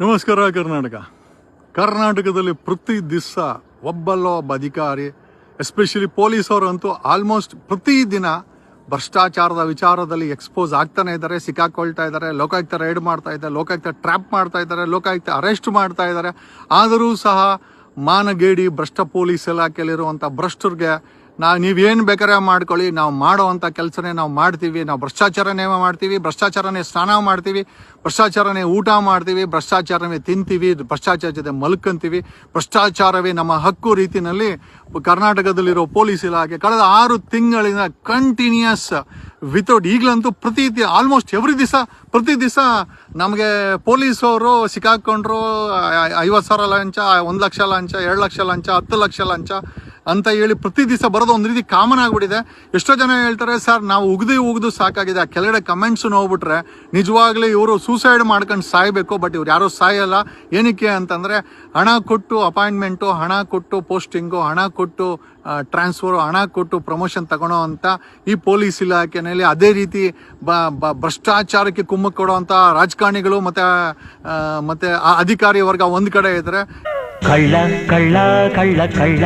ನಮಸ್ಕಾರ ಕರ್ನಾಟಕದಲ್ಲಿ ಪ್ರತಿ ದಿವಸ ಒಬ್ಬ ಅಧಿಕಾರಿ ಎಸ್ಪೆಷಲಿ ಪೊಲೀಸವರಂತೂ ಆಲ್ಮೋಸ್ಟ್ ಪ್ರತಿದಿನ ಭ್ರಷ್ಟಾಚಾರದ ವಿಚಾರದಲ್ಲಿ ಎಕ್ಸ್ಪೋಸ್ ಆಗ್ತಾನೆ ಇದ್ದಾರೆ, ಸಿಕ್ಕಾಕೊಳ್ತಾ ಇದ್ದಾರೆ. ಲೋಕಾಯುಕ್ತ ರೈಡ್ ಮಾಡ್ತಾ ಇದ್ದಾರೆ, ಲೋಕಾಯುಕ್ತ ಟ್ರ್ಯಾಪ್ ಮಾಡ್ತಾ ಇದ್ದಾರೆ, ಲೋಕಾಯುಕ್ತ ಅರೆಸ್ಟ್ ಮಾಡ್ತಾ ಇದ್ದಾರೆ. ಆದರೂ ಸಹ ಮಾನಗೇಡಿ ಭ್ರಷ್ಟ ಪೊಲೀಸ್ ಇಲಾಖೆಯಲ್ಲಿರುವಂಥ ಭ್ರಷ್ಟರಿಗೆ ನೀವೇನು ಬೇಕಾದ್ರೆ ಮಾಡ್ಕೊಳ್ಳಿ, ನಾವು ಮಾಡೋವಂಥ ಕೆಲಸನೇ ನಾವು ಮಾಡ್ತೀವಿ, ನಾವು ಭ್ರಷ್ಟಾಚಾರನೇ ಮಾಡ್ತೀವಿ, ಭ್ರಷ್ಟಾಚಾರನೇ ಸ್ನಾನ ಮಾಡ್ತೀವಿ, ಭ್ರಷ್ಟಾಚಾರನೇ ಊಟ ಮಾಡ್ತೀವಿ, ಭ್ರಷ್ಟಾಚಾರವೇ ತಿಂತೀವಿ, ಭ್ರಷ್ಟಾಚಾರ ಜೊತೆ ಮಲ್ಕೊಂತೀವಿ, ಭ್ರಷ್ಟಾಚಾರವೇ ನಮ್ಮ ಹಕ್ಕು ರೀತಿಯಲ್ಲಿ ಕರ್ನಾಟಕದಲ್ಲಿರೋ ಪೊಲೀಸ್ ಇಲಾಖೆ ಕಳೆದ 6 ತಿಂಗಳಿಂದ ಕಂಟಿನ್ಯೂಸ್ ವಿತೌಟ್ ಈಗಲಂತೂ ಆಲ್ಮೋಸ್ಟ್ ಪ್ರತಿ ದಿವಸ ನಮಗೆ ಪೊಲೀಸವರು ಸಿಕ್ಕಾಕೊಂಡ್ರು 50,000 ಲಂಚ, 1 ಲಕ್ಷ ಲಂಚ, 2 ಲಕ್ಷ ಲಂಚ, 10 ಲಕ್ಷ ಲಂಚ ಅಂತ ಹೇಳಿ ಪ್ರತಿ ದಿವಸ ಬರೋದು ಒಂದು ರೀತಿ ಕಾಮನ್ ಆಗಿಬಿಟ್ಟಿದೆ. ಎಷ್ಟೋ ಜನ ಹೇಳ್ತಾರೆ, ಸರ್ ನಾವು ಉಗಿದು ಸಾಕಾಗಿದೆ. ಕೆಳಗಡೆ ಕಮೆಂಟ್ಸ್ ನೋಡ್ಬಿಟ್ರೆ ನಿಜವಾಗ್ಲೂ ಇವರು ಸೂಸೈಡ್ ಮಾಡ್ಕೊಂಡು ಸಾಯಬೇಕು, ಬಟ್ ಇವ್ರು ಯಾರೂ ಸಾಯಲ್ಲ. ಏನಕ್ಕೆ ಅಂತಂದರೆ ಹಣ ಕೊಟ್ಟು ಅಪಾಯಿಂಟ್ಮೆಂಟು, ಹಣ ಕೊಟ್ಟು ಪೋಸ್ಟಿಂಗು, ಹಣ ಕೊಟ್ಟು ಟ್ರಾನ್ಸ್ಫರು, ಹಣ ಕೊಟ್ಟು ಪ್ರಮೋಷನ್ ತಗೊಳ್ಳೋ ಅಂತ ಈ ಪೊಲೀಸ್ ಇಲಾಖೆಯಲ್ಲಿ ಅದೇ ರೀತಿ ಭ್ರಷ್ಟಾಚಾರಕ್ಕೆ ಕುಮ್ಮಕ್ಕು ಕೊಡುವಂಥ ರಾಜಕಾರಣಿಗಳು ಮತ್ತೆ ಆ ಅಧಿಕಾರಿ ವರ್ಗ ಒಂದು ಕಡೆ ಇದ್ದಾರೆ. ಕಳ್ಳ ಕಳ್ಳ ಕಳ್ಳ ಕಳ್ಳ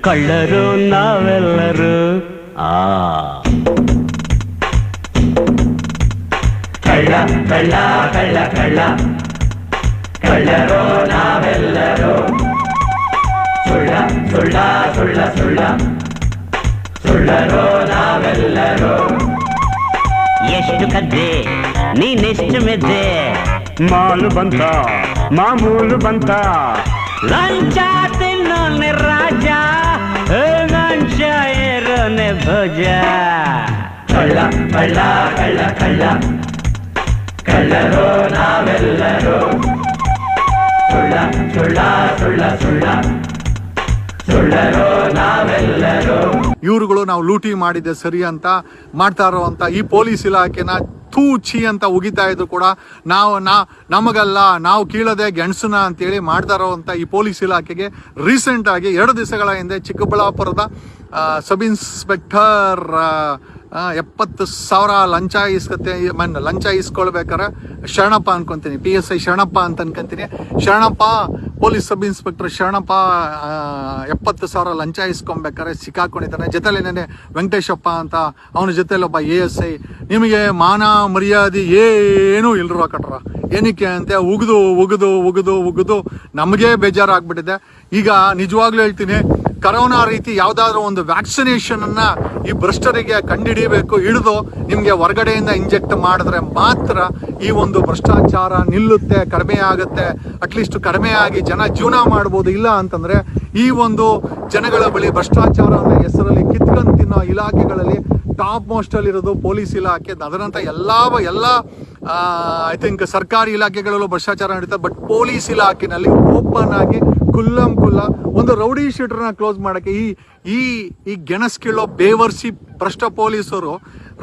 ಕಳ್ಳರು ನಾವೆಲ್ಲರೂ ಕಳ್ಳ ಕಳ್ಳ ಕಳ್ಳ ಕಳ್ಳ ಕಳ್ಳರು ನಾವೆಲ್ಲರೂ ಸುಳ್ಳ ಸುಳ್ಳ ಸುಳ್ಳ ಸುಳ್ಳ ಸುಳ್ಳರು ನಾವೆಲ್ಲರೂ. ಎಷ್ಟು ಕದ್ದೆ ನೀನೆಷ್ಟು ಮೆದ್ದೆ, ಮಾಲು ಬಂತ ಮಾಮೂಲು ಬಂತ, ಲಂಚ ತಿನ್ನೋನೆ ರಾಜ, ಲಂಚ ಏರೋನೆ ಭೋಜ. ಕಳ್ಳ ಕಳ್ಳ ಕಳ್ಳ ಕಳ್ಳ ಕಳ್ಳರು ನಾವೆಲ್ಲರೂ ಸುಳ್ಳ ಸುಳ್ಳ ಸುಳ್ಳ ಸುಳ್ಳ ಸುಳ್ಳರು ನಾವೆಲ್ಲರೂ. ಇವ್ರುಗಳು ನಾವು ಲೂಟಿ ಮಾಡಿದೆ ಸರಿ ಅಂತ ಮಾಡ್ತಾ ಇರೋವಂಥ ಈ ಪೊಲೀಸ್ ಇಲಾಖೆನ ತೂಚಿ ಅಂತ ಉಗಿತಾ ಇದ್ರು ಕೂಡ ನಮಗಲ್ಲ, ನಾವು ಕೀಳದೆ ಗೆಣಸನ ಅಂತೇಳಿ ಮಾಡ್ತಾ ಇರೋವಂಥ ಈ ಪೊಲೀಸ್ ಇಲಾಖೆಗೆ ರೀಸೆಂಟ್ ಆಗಿ 2 ದಿವಸಗಳ ಹಿಂದೆ ಚಿಕ್ಕಬಳ್ಳಾಪುರದ ಸಬ್ ಇನ್ಸ್ಪೆಕ್ಟರ್ 70,000 ಲಂಚ ಇಸ್ಕೊಳ್ಬೇಕಾರೆ ಶರಣಪ್ಪ ಅನ್ಕೊಂತೀನಿ, PSI ಶರಣಪ್ಪ ಅಂತ ಅನ್ಕೊಂತೀನಿ. Sharanappa police sub inspector Sharanappa 70,000 ಲಂಚ ಇಸ್ಕೊಬೇಕಾರೆ ಸಿಕ್ಕಾಕೊಂಡಿದ್ದಾನೆ. ಜೊತೆಲೇನೆ ವೆಂಕಟೇಶಪ್ಪ ಅಂತ ಅವನ ಜೊತೆಲಿ ಒಬ್ಬ ASI. ನಿಮಗೆ ಮಾನ ಮರ್ಯಾದೆ ಏನೂ ಇಲ್ರು ಕಟ್ರ. ಏನಕ್ಕೆ ಅಂತ ಉಗಿದು ನಮಗೇ ಬೇಜಾರಾಗ್ಬಿಟ್ಟಿದೆ. ಈಗ ನಿಜವಾಗ್ಲೂ ಹೇಳ್ತೀನಿ, ಕರೋನಾ ರೀತಿ ಯಾವುದಾದ್ರೂ ಒಂದು ವ್ಯಾಕ್ಸಿನೇಷನ್ ಅನ್ನ ಈ ಭ್ರಷ್ಟರಿಗೆ ಕಂಡುಹಿಡಿಯಬೇಕು, ಹಿಡಿದು ನಿಮಗೆ ಹೊರಗಡೆಯಿಂದ ಇಂಜೆಕ್ಟ್ ಮಾಡಿದ್ರೆ ಮಾತ್ರ ಈ ಒಂದು ಭ್ರಷ್ಟಾಚಾರ ನಿಲ್ಲುತ್ತೆ, ಕಡಿಮೆ ಆಗುತ್ತೆ. ಅಟ್ಲೀಸ್ಟ್ ಕಡಿಮೆ ಆಗಿ ಜನ ಜೀವನ ಮಾಡ್ಬೋದು. ಇಲ್ಲ ಅಂತಂದ್ರೆ ಈ ಒಂದು ಜನಗಳ ಬಳಿ ಭ್ರಷ್ಟಾಚಾರ ಅನ್ನೋ ಹೆಸರಲ್ಲಿ ಕಿತ್ಕೊಂಡು ತಿನ್ನೋ ಇಲಾಖೆಗಳಲ್ಲಿ ಟಾಪ್ ಮೋಸ್ಟ್ ಅಲ್ಲಿ ಇರೋದು ಪೊಲೀಸ್ ಇಲಾಖೆ. ಅದರಂತ ಎಲ್ಲ ಐ ಥಿಂಕ್ ಸರ್ಕಾರಿ ಇಲಾಖೆಗಳಲ್ಲೂ ಭ್ರಷ್ಟಾಚಾರ ನಡೀತದೆ. ಬಟ್ ಪೊಲೀಸ್ ಇಲಾಖೆನಲ್ಲಿ ಓಪನ್ ಆಗಿ ಕುಲ್ಲ ಒಂದು ರೌಡಿ ಶೀಟರ್ನ ಕ್ಲೋಸ್ ಮಾಡಕ್ಕೆ ಈ ಗೆಣಸ್ಕಿಳೋ ಬೇವರ್ಸಿ ಭ್ರಷ್ಟ ಪೊಲೀಸರು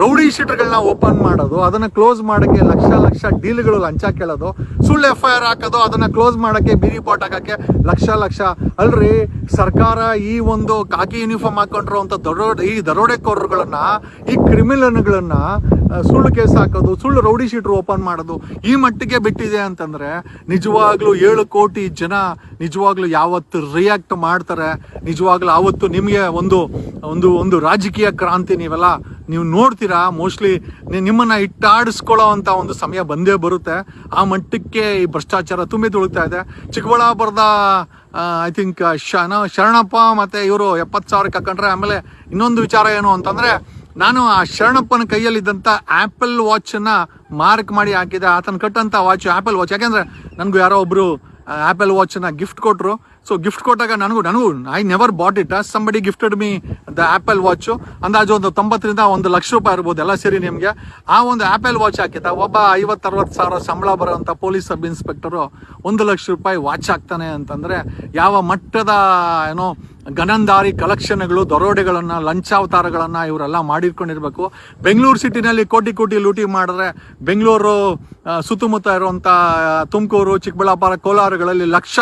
ರೌಡಿ ಶೀಟರ್ಗಳನ್ನ ಓಪನ್ ಮಾಡೋದು, ಅದನ್ನ ಕ್ಲೋಸ್ ಮಾಡಕ್ಕೆ ಲಕ್ಷ ಡೀಲ್ಗಳು ಲಂಚ ಕೇಳೋದು, ಸುಳ್ಳು FIR ಹಾಕೋದು, ಅದನ್ನ ಕ್ಲೋಸ್ ಮಾಡಕ್ಕೆ ಬೀದಿ ಪಾಟ್ ಹಾಕಕ್ಕೆ ಲಕ್ಷ ಅಲ್ರಿ. ಸರ್ಕಾರ ಈ ಒಂದು ಕಾಕಿ ಯೂನಿಫಾರ್ಮ್ ಹಾಕೊಂಡಿರುವಂತ ಈ ದರೋಡೆಕೋರರುಗಳನ್ನ, ಈ ಕ್ರಿಮಿನಲ್ಗಳನ್ನ ಸುಳ್ಳು ಕೇಸ್ ಹಾಕೋದು, ಸುಳ್ಳು ರೌಡಿ ಶೀಟರ್ ಓಪನ್ ಮಾಡೋದು ಈ ಮಟ್ಟಿಗೆ ಬಿಟ್ಟಿದೆ ಅಂತಂದ್ರೆ ನಿಜವಾಗ್ಲೂ 7 ಕೋಟಿ ಜನ ನಿಜವಾಗ್ಲೂ ಯಾವತ್ತು ರಿಯಾಕ್ಟ್ ಮಾಡ್ತಾರೆ. ನಿಜವಾಗ್ಲೂ ಆವತ್ತು ನಿಮಗೆ ಒಂದು ರಾಜಕೀಯ ಕ್ರಾಂತಿ ನೀವು ನೋಡ್ತೀರಾ. ಮೋಸ್ಟ್ಲಿ ನಿಮ್ಮನ್ನ ಇಟ್ಟಾಡಿಸ್ಕೊಳ್ಳೋ ಅಂತ ಒಂದು ಸಮಯ ಬಂದೇ ಬರುತ್ತೆ. ಆ ಮಟ್ಟಕ್ಕೆ ಈ ಭ್ರಷ್ಟಾಚಾರ ತುಂಬಿ ತುಳುಕ್ತಾ ಇದೆ. ಚಿಕ್ಕಬಳ್ಳಾಪುರದ ಐ ಥಿಂಕ್ ಶರಣಪ್ಪ ಮತ್ತೆ ಇವರು 70,000 ಹಾಕೊಂಡ್ರೆ. ಆಮೇಲೆ ಇನ್ನೊಂದು ವಿಚಾರ ಏನು ಅಂತಂದ್ರೆ, ನಾನು ಆ ಶರಣಪ್ಪನ ಕೈಯಲ್ಲಿದ್ದಂಥ ಆ್ಯಪಲ್ ವಾಚನ್ನ ಮಾರ್ಕ್ ಮಾಡಿ ಹಾಕಿದೆ. ಆತನ ಕಟ್ಟಂಥ ವಾಚ್ ಆ್ಯಪಲ್ ವಾಚ್. ಯಾಕೆಂದ್ರೆ ನನಗೂ ಯಾರೋ ಒಬ್ರು ಆ್ಯಪಲ್ ವಾಚನ್ನ ಗಿಫ್ಟ್ ಕೊಟ್ಟರು. ಸೊ ಗಿಫ್ಟ್ ಕೊಟ್ಟಾಗ ನನಗೂ I never bought it, somebody gifted me the apple watch. ಅಂದಾಜು ಒಂದು 90,000ರಿಂದ 1 ಲಕ್ಷ ರೂಪಾಯಿ ಇರ್ಬೋದು ಎಲ್ಲ ಸೇರಿ ನಿಮಗೆ. ಆ ಒಂದು ಆ್ಯಪಲ್ ವಾಚ್ ಹಾಕಿದ್ದ ಒಬ್ಬ 50-60 ಸಾವಿರ ಸಂಬಳ ಬರೋಂಥ ಪೊಲೀಸ್ ಸಬ್ ಇನ್ಸ್ಪೆಕ್ಟರು 1 ಲಕ್ಷ ರೂಪಾಯಿ ವಾಚ್ ಹಾಕ್ತಾನೆ ಅಂತಂದರೆ ಯಾವ ಮಟ್ಟದ ಗನಂದಾರಿ ಕಲೆಕ್ಷನ್ಗಳು, ದರೋಡೆಗಳನ್ನ, ಲಂಚಾವತಾರಗಳನ್ನ ಇವರೆಲ್ಲ ಮಾಡಿಟ್ಕೊಂಡಿರ್ಬೇಕು. ಬೆಂಗಳೂರು ಸಿಟಿನಲ್ಲಿ ಕೋಟಿ ಕೋಟಿ ಲೂಟಿ ಮಾಡಿದ್ರೆ ಬೆಂಗಳೂರು ಸುತ್ತಮುತ್ತ ಇರುವಂತ ತುಮಕೂರು, ಚಿಕ್ಕಬಳ್ಳಾಪುರ, ಕೋಲಾರಗಳಲ್ಲಿ ಲಕ್ಷ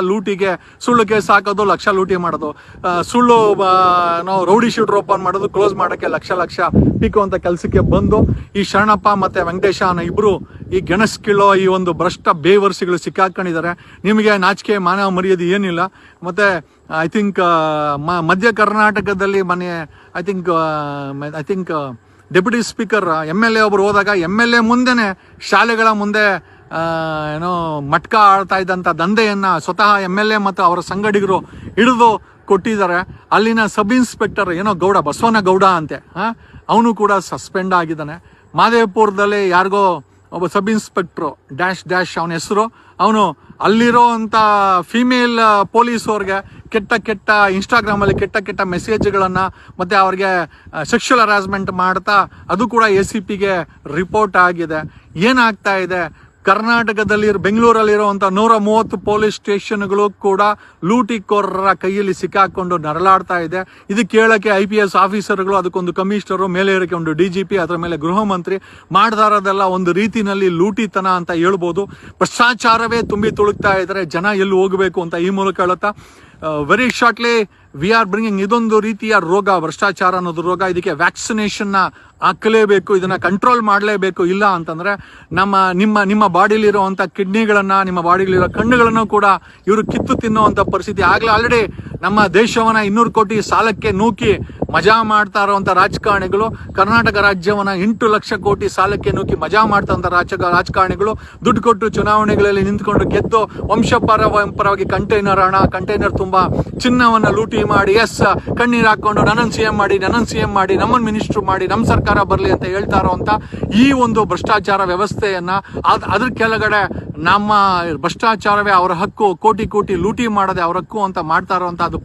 ಲೂಟಿಗೆ ಸುಳ್ಳು ಕೇಸ್ ಹಾಕೋದು, ಲಕ್ಷ ಲೂಟಿ ಮಾಡೋದು, ಸುಳ್ಳು ನಾವು ರೌಡಿ ಶೀಟರ್ ಓಪನ್ ಮಾಡೋದು, ಕ್ಲೋಸ್ ಮಾಡೋಕ್ಕೆ ಲಕ್ಷ ಪೀಕುವಂತ ಕೆಲಸಕ್ಕೆ ಬಂದು ಈ ಶರಣಪ್ಪ ಮತ್ತೆ ವೆಂಕಟೇಶ ಅನ್ನೋ ಇಬ್ರು ಈ ಗೆಣಸ್ಕಿಳೋ ಈ ಒಂದು ಭ್ರಷ್ಟ ಬೇವರ್ಸಿಗಳು ಸಿಕ್ಕಾಕೊಂಡಿದ್ದಾರೆ. ನಿಮಗೆ ನಾಚಿಕೆ ಮಾನವ ಮರ್ಯಾದೆ ಏನಿಲ್ಲ. ಮತ್ತೆ ಐ ಥಿಂಕ್ ಮಧ್ಯ ಕರ್ನಾಟಕದಲ್ಲಿ ಮೊನ್ನೆ I think deputy speaker MLA ಒಬ್ರು ಹೋದಾಗ MLA ಮುಂದೆನೆ ಶಾಲೆಗಳ ಮುಂದೆ ಏನೋ ಮಟ್ಕ ಆಡ್ತಾ ಇದ್ದಂಥ ದಂಧೆಯನ್ನ ಸ್ವತಃ MLA ಮತ್ತು ಅವರ ಸಂಗಡಿಗರು ಹಿಡಿದು ಕೊಟ್ಟಿದ್ದಾರೆ. ಅಲ್ಲಿನ ಸಬ್ ಇನ್ಸ್ಪೆಕ್ಟರ್ ಏನೋ ಗೌಡ, ಬಸವನ ಗೌಡ ಅಂತೆ, ಅವನು ಕೂಡ ಸಸ್ಪೆಂಡ್ ಆಗಿದ್ದಾನೆ. ಮಾದೇವಪುರದಲ್ಲಿ ಯಾರಿಗೋ ಒಬ್ಬ ಸಬ್ ಇನ್ಸ್ಪೆಕ್ಟ್ರು ಡ್ಯಾಶ್ ಅವನ ಹೆಸರು, ಅವನು ಅಲ್ಲಿರೋ ಅಂತ ಫಿಮೇಲ್ ಪೊಲೀಸವ್ರಿಗೆ ಕೆಟ್ಟ ಇನ್ಸ್ಟಾಗ್ರಾಮಲ್ಲಿ ಕೆಟ್ಟ ಮೆಸೇಜ್ಗಳನ್ನು ಮತ್ತು ಅವ್ರಿಗೆ ಸೆಕ್ಷುವಲ್ ಹರಾಸ್ಮೆಂಟ್ ಮಾಡ್ತಾ ಅದು ಕೂಡ ACPಗೆ ರಿಪೋರ್ಟ್ ಆಗಿದೆ. ಏನಾಗ್ತಾ ಇದೆ, ಕರ್ನಾಟಕದಲ್ಲಿ ಬೆಂಗಳೂರಲ್ಲಿರುವಂಥ 130 ಪೊಲೀಸ್ ಸ್ಟೇಷನ್ಗಳು ಕೂಡ ಲೂಟಿಕೋರರ ಕೈಯಲ್ಲಿ ಸಿಕ್ಕಾಕೊಂಡು ನರಳಾಡ್ತಾ ಇದೆ. ಇದು ಕೇಳಕ್ಕೆ IPS ಆಫೀಸರ್ಗಳು, ಅದಕ್ಕೊಂದು ಕಮಿಷನರು, ಮೇಲೆ ಇರೋಕ್ಕೆ ಒಂದು DGP, ಅದರ ಮೇಲೆ ಗೃಹ ಮಂತ್ರಿ ಮಾಡ್ತಾ ಇರೋದೆಲ್ಲ ಒಂದು ರೀತಿನಲ್ಲಿ ಲೂಟಿತನ ಅಂತ ಹೇಳ್ಬೋದು. ಭ್ರಷ್ಟಾಚಾರವೇ ತುಂಬಿ ತುಳುಕ್ತಾ ಇದ್ದಾರೆ. ಜನ ಎಲ್ಲಿ ಹೋಗಬೇಕು ಅಂತ ಈ ಮೂಲಕ ಹೇಳುತ್ತಾ very shortly we are bringing ಇದೊಂದು ರೀತಿಯ ರೋಗ, ಭ್ರಷ್ಟಾಚಾರ ಅನ್ನೋದು ರೋಗ. ಇದಕ್ಕೆ ವ್ಯಾಕ್ಸಿನೇಷನ್ನ ಹಾಕಲೇಬೇಕು, ಇದನ್ನ ಕಂಟ್ರೋಲ್ ಮಾಡಲೇಬೇಕು. ಇಲ್ಲ ಅಂತಂದ್ರೆ ನಿಮ್ಮ ಬಾಡಿಲಿರುವಂಥ ಕಿಡ್ನಿಗಳನ್ನ, ನಿಮ್ಮ ಬಾಡಿಲಿರೋ ಕಣ್ಣುಗಳನ್ನು ಕೂಡ ಇವರು ಕಿತ್ತು ತಿನ್ನುವಂಥ ಪರಿಸ್ಥಿತಿ ಆಗಲೇ ಆಲ್ರೆಡಿ ನಮ್ಮ ದೇಶವನ್ನ 200 ಕೋಟಿ ಸಾಲಕ್ಕೆ ನೂಕಿ ಮಜಾ ಮಾಡ್ತಾ ಇರುವಂಥ ರಾಜಕಾರಣಿಗಳು, ಕರ್ನಾಟಕ ರಾಜ್ಯವನ್ನ 8 ಲಕ್ಷ ಕೋಟಿ ಸಾಲಕ್ಕೆ ನೂಕಿ ಮಜಾ ಮಾಡ್ತಾ ರಾಜಕಾರಣಿಗಳು ದುಡ್ಡು ಕೊಟ್ಟು ಚುನಾವಣೆಗಳಲ್ಲಿ ನಿಂತ್ಕೊಂಡು ಗೆದ್ದು ವಂಶಪರವಾಗಿ ಕಂಟೈನರ್ ತುಂಬಾ ಚಿನ್ನವನ್ನ ಲೂಟಿ ಮಾಡಿ ಕಣ್ಣೀರು ಹಾಕೊಂಡು ನನ್ನನ್ನು CM ಮಾಡಿ ನಮ್ಮನ್ನು ಮಿನಿಸ್ಟ್ರು ಮಾಡಿ ನಮ್ಮ ಸರ್ಕಾರ ಬರಲಿ ಅಂತ ಹೇಳ್ತಾ ಇರುವಂತ ಈ ಒಂದು ಭ್ರಷ್ಟಾಚಾರ ವ್ಯವಸ್ಥೆಯನ್ನ ಅದ್ರ ಕೆಳಗಡೆ ನಮ್ಮ ಭ್ರಷ್ಟಾಚಾರವೇ ಅವರ ಹಕ್ಕು, ಕೋಟಿ ಲೂಟಿ ಮಾಡದೆ ಅವರ ಹಕ್ಕು ಅಂತ ಮಾಡ್ತಾ ಇರುವಂತ ಅದು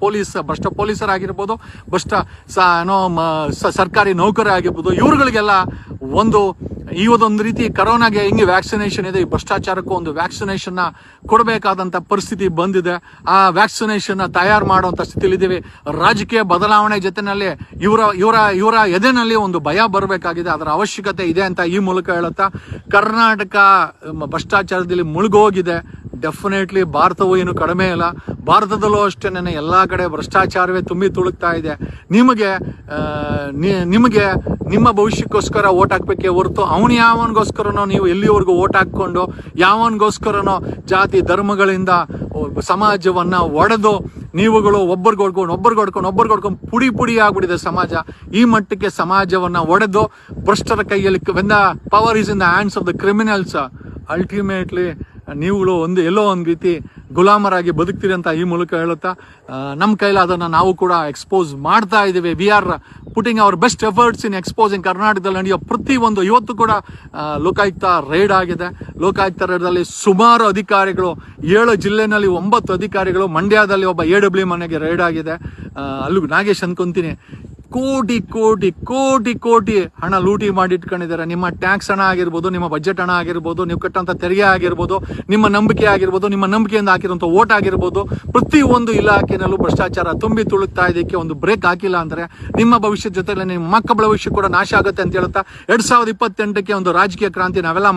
ಭ್ರಷ್ಟ ಪೊಲೀಸರಾಗಿರ್ಬೋದು, ಸರ್ಕಾರಿ ನೌಕರೇ ಆಗಿರ್ಬೋದು, ಇವ್ರುಗಳಿಗೆಲ್ಲ ಇವತ್ತೊಂದು ರೀತಿ ಕರೋನಾಗೆ ಹೆಂಗೆ ವ್ಯಾಕ್ಸಿನೇಷನ್ ಇದೆ, ಈ ಭ್ರಷ್ಟಾಚಾರಕ್ಕೂ ಒಂದು ವ್ಯಾಕ್ಸಿನೇಷನ್ ಕೊಡಬೇಕಾದಂತ ಪರಿಸ್ಥಿತಿ ಬಂದಿದೆ. ಆ ವ್ಯಾಕ್ಸಿನೇಷನ್ ತಯಾರು ಮಾಡುವಂತ ಸ್ಥಿತಿಲಿ ಇದ್ದೀವಿ. ರಾಜಕೀಯ ಬದಲಾವಣೆ ಜೊತೆನಲ್ಲಿ ಇವರ ಎದೆನಲ್ಲಿ ಒಂದು ಭಯ ಬರಬೇಕಾಗಿದೆ, ಅದರ ಅವಶ್ಯಕತೆ ಇದೆ ಅಂತ ಈ ಮೂಲಕ ಹೇಳುತ್ತಾ, ಕರ್ನಾಟಕ ಭ್ರಷ್ಟಾಚಾರದಲ್ಲಿ ಮುಳುಗೋಗಿದೆ. ಡೆಫಿನೆಟ್ಲಿ ಭಾರತವೂ ಏನು ಕಡಿಮೆ ಇಲ್ಲ. ಭಾರತದಲ್ಲೂ ಅಷ್ಟೇನೆ ಎಲ್ಲ ಕಡೆ ಭ್ರಷ್ಟಾಚಾರವೇ ತುಂಬಿ ತುಳುಕ್ತಾ ಇದೆ. ನಿಮಗೆ ನಿಮ್ಮ ಭವಿಷ್ಯಕ್ಕೋಸ್ಕರ ಓಟ್ ಹಾಕ್ಬೇಕೇ ಹೊರತು ಯಾವನಿಗೋಸ್ಕರನೋ ನೀವು ಎಲ್ಲಿವರೆಗೂ ಓಟ್ ಹಾಕ್ಕೊಂಡು ಯಾವನಿಗೋಸ್ಕರನೋ ಜಾತಿ ಧರ್ಮಗಳಿಂದ ಸಮಾಜವನ್ನ ಒಡೆದು ನೀವುಗಳು ಒಬ್ಬರಿಗೊಡ್ಕೊಂಡು ಪುಡಿ ಆಗ್ಬಿಟ್ಟಿದೆ ಸಮಾಜ. ಈ ಮಟ್ಟಕ್ಕೆ ಸಮಾಜವನ್ನ ಒಡೆದು ಭ್ರಷ್ಟರ ಕೈಯಲ್ಲಿ when the power is in the hands of the criminals, ultimately ನೀವುಗಳು ಎಲ್ಲೋ ಒಂದು ರೀತಿ ಗುಲಾಮರಾಗಿ ಬದುಕ್ತೀರಿ ಅಂತ ಈ ಮೂಲಕ ಹೇಳುತ್ತಾ, ನಮ್ಮ ಕೈಲಿ ಅದನ್ನು ನಾವು ಕೂಡ ಎಕ್ಸ್ಪೋಸ್ ಮಾಡ್ತಾ ಇದ್ದೀವಿ. We are putting hour best efforts in exposing. ಕರ್ನಾಟಕದಲ್ಲಿ ನಡೆಯೋ ಪ್ರತಿಯೊಂದು, ಇವತ್ತು ಕೂಡ ಲೋಕಾಯುಕ್ತ ರೈಡ್ ಆಗಿದೆ. ಲೋಕಾಯುಕ್ತ ರೈಡ್ದಲ್ಲಿ ಸುಮಾರು ಅಧಿಕಾರಿಗಳು, 7 ಜಿಲ್ಲೆನಲ್ಲಿ 9 ಅಧಿಕಾರಿಗಳು, ಮಂಡ್ಯದಲ್ಲಿ ಒಬ್ಬ AW ಮನೆಗೆ ರೈಡ್ ಆಗಿದೆ. ಅಲ್ಲೂ ನಾಗೇಶ್ ಅನ್ಕೊಂತೀನಿ ಕೋಟಿ ಹಣ ಲೂಟಿ ಮಾಡಿಟ್ಕೊಂಡಿದ್ದಾರೆ. ನಿಮ್ಮ ಟ್ಯಾಕ್ಸ್ ಹಣ ಆಗಿರ್ಬೋದು, ನಿಮ್ಮ ಬಜೆಟ್ ಹಣ ಆಗಿರ್ಬೋದು, ನೀವು ಕಟ್ಟಂತ ತೆರಿಗೆ ಆಗಿರ್ಬೋದು, ನಿಮ್ಮ ನಂಬಿಕೆ ಆಗಿರ್ಬೋದು, ನಿಮ್ಮ ನಂಬಿಕೆಯಿಂದ ಹಾಕಿರುವಂಥ ಓಟ್ ಆಗಿರ್ಬೋದು, ಪ್ರತಿಯೊಂದು ಇಲಾಖೆನಲ್ಲೂ ಭ್ರಷ್ಟಾಚಾರ ತುಂಬಿ ತುಳುಕ್ತಾ ಇದಕ್ಕೆ ಒಂದು ಬ್ರೇಕ್ ಹಾಕಿಲ್ಲ ಅಂದ್ರೆ ನಿಮ್ಮ ಭವಿಷ್ಯದ ಜೊತೆಲಿ ನಿಮ್ಮ ಮಕ್ಕಳ ಭವಿಷ್ಯ ಕೂಡ ನಾಶ ಆಗುತ್ತೆ ಅಂತ ಹೇಳ್ತಾ 2028ಕ್ಕೆ ಒಂದು ರಾಜಕೀಯ ಕ್ರಾಂತಿ ನಾವೆಲ್ಲ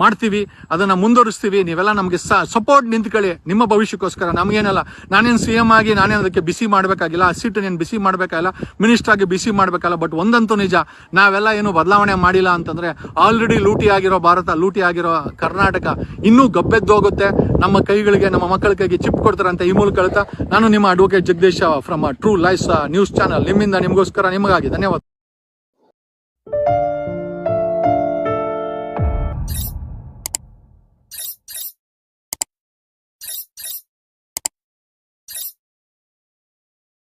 ಮಾಡ್ತೀವಿ, ಅದನ್ನ ಮುಂದುವರಿಸ್ತೀವಿ. ನೀವೆಲ್ಲ ನಮಗೆ ಸಪೋರ್ಟ್ ನಿಂತ್ಕೊಳ್ಳಿ ನಿಮ್ಮ ಭವಿಷ್ಯಕ್ಕೋಸ್ಕರ. ನಮಗೇನಲ್ಲ, ನಾನೇನು CM ಆಗಿ ನಾನೇನು ಅದಕ್ಕೆ ಬಿಸಿ ಮಾಡಬೇಕಾಗಿಲ್ಲ, ಆ ಸೀಟ್ ನೀನು ಬಿಸಿ ಮಾಡಬೇಕಾಗಿಲ್ಲ, ಮಿನಿಸ್ಟರ್ ಆಗಿ ಬಿಸಿ ಮಾಡಬೇಕಲ್ಲ. ಬಟ್ ಒಂದಂತೂ ನಿಜ, ನಾವೆಲ್ಲ ಏನು ಬದಲಾವಣೆ ಮಾಡಿಲ್ಲ ಅಂತಂದ್ರೆ ಆಲ್ರೆಡಿ ಲೂಟಿ ಆಗಿರೋ ಭಾರತ, ಲೂಟಿ ಆಗಿರೋ ಕರ್ನಾಟಕ ಇನ್ನೂ ಗಬ್ಬೆದ್ದೋಗುತ್ತೆ. ನಮ್ಮ ಕೈಗಳಿಗೆ, ನಮ್ಮ ಮಕ್ಕಳ ಕೈಗೆ ಚಿಪ್ ಕೊಡ್ತಾರೆ ಅಂತ ಈ ಮೂಲಕ ಹೇಳ್ತಾ, ನಾನು ನಿಮ್ಮ advocate Jagadish from true life news channel, ನಿಮ್ಮಿಂದ ನಿಮಗೋಸ್ಕರ ನಿಮಗಾಗಿ ಧನ್ಯವಾದ.